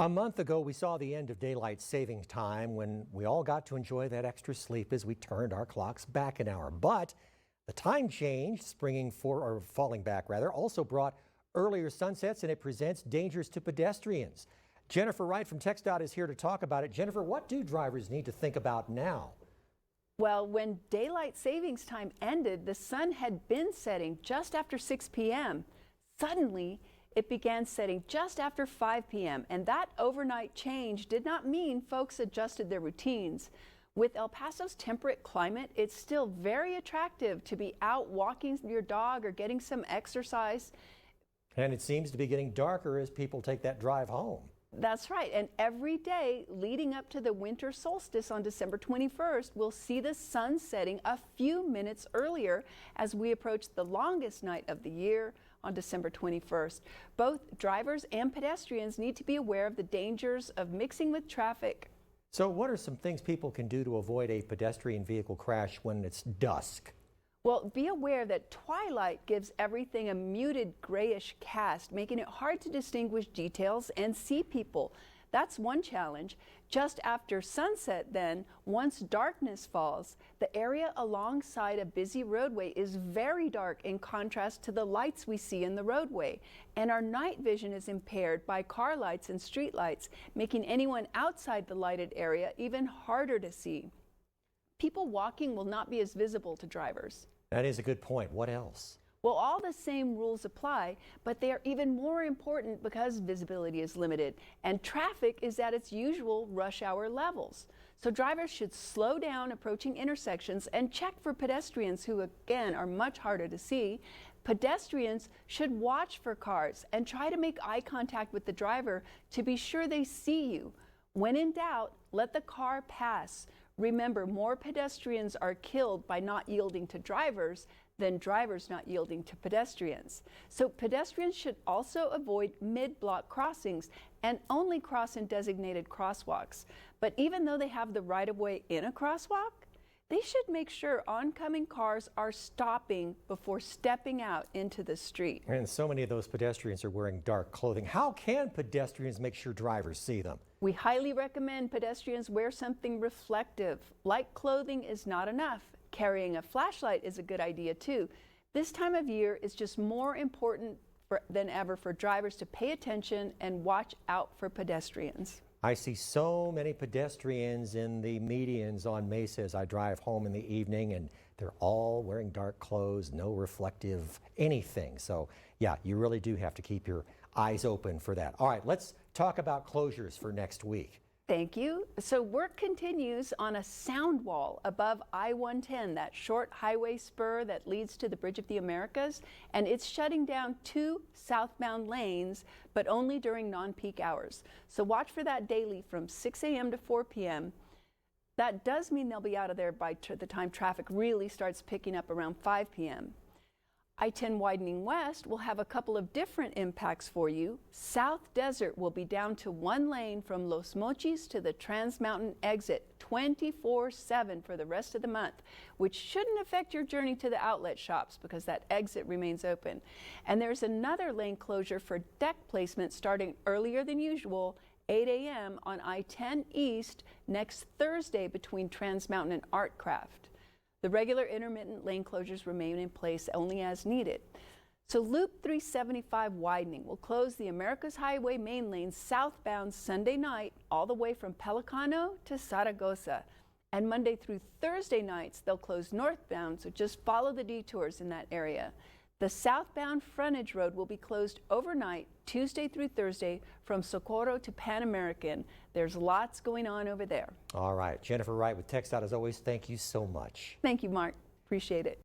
A month ago, we saw the end of daylight saving time when we all got to enjoy that extra sleep as we turned our clocks back an hour. But the time change, falling back rather, also brought earlier sunsets, and it presents dangers to pedestrians. Jennifer Wright from TXDOT is here to talk about it. Jennifer, what do drivers need to think about now? Well, when daylight savings time ended, the sun had been setting just after 6 p.m. Suddenly, it began setting just after 5 p.m. and that overnight change did not mean folks adjusted their routines. With El Paso's temperate climate, it's still very attractive to be out walking your dog or getting some exercise. And it seems to be getting darker as people take that drive home. That's right. And every day leading up to the winter solstice on December 21st, we'll see the sun setting a few minutes earlier as we approach the longest night of the year on December 21st. Both drivers and pedestrians need to be aware of the dangers of mixing with traffic. So what are some things people can do to avoid a pedestrian vehicle crash when it's dusk? Well, be aware that twilight gives everything a muted grayish cast, making it hard to distinguish details and see people. That's one challenge. Just after sunset then, once darkness falls, the area alongside a busy roadway is very dark in contrast to the lights we see in the roadway. And our night vision is impaired by car lights and street lights, making anyone outside the lighted area even harder to see. People walking will not be as visible to drivers. That is a good point. What else? Well, all the same rules apply, but they are even more important because visibility is limited and traffic is at its usual rush hour levels. So drivers should slow down approaching intersections and check for pedestrians who, again, are much harder to see. Pedestrians should watch for cars and try to make eye contact with the driver to be sure they see you. When in doubt, let the car pass. Remember, more pedestrians are killed by not yielding to drivers than drivers not yielding to pedestrians. So pedestrians should also avoid mid-block crossings and only cross in designated crosswalks. But even though they have the right-of-way in a crosswalk, they should make sure oncoming cars are stopping before stepping out into the street. And so many of those pedestrians are wearing dark clothing. How can pedestrians make sure drivers see them? We highly recommend pedestrians wear something reflective. Light clothing is not enough. Carrying a flashlight is a good idea too. This time of year is just more important than ever for drivers to pay attention and watch out for pedestrians. I see so many pedestrians in the medians on Mesa as I drive home in the evening, and they're all wearing dark clothes, no reflective anything. So yeah, you really do have to keep your eyes open for that. All right, let's talk about closures for next week. Thank you. So work continues on a sound wall above I-110, that short highway spur that leads to the Bridge of the Americas, and it's shutting down 2 southbound lanes, but only during non-peak hours. So watch for that daily from 6 a.m. to 4 p.m. That does mean they'll be out of there by the time traffic really starts picking up around 5 p.m. I-10 widening west will have a couple of different impacts for you. South Desert will be down to 1 lane from Los Mochis to the Trans Mountain exit 24/7 for the rest of the month, which shouldn't affect your journey to the outlet shops because that exit remains open. And there's another lane closure for deck placement starting earlier than usual, 8 a.m. on I-10 East next Thursday between Trans Mountain and Artcraft. The regular intermittent lane closures remain in place only as needed. So Loop 375 widening will close the Americas Highway main lane southbound Sunday night all the way from Pelicano to Zaragoza. And Monday through Thursday nights, they'll close northbound, so just follow the detours in that area. The southbound frontage road will be closed overnight, Tuesday through Thursday, from Socorro to Pan American. There's lots going on over there. All right, Jennifer Wright with TXDOT, as always, thank you so much. Thank you, Mark. Appreciate it.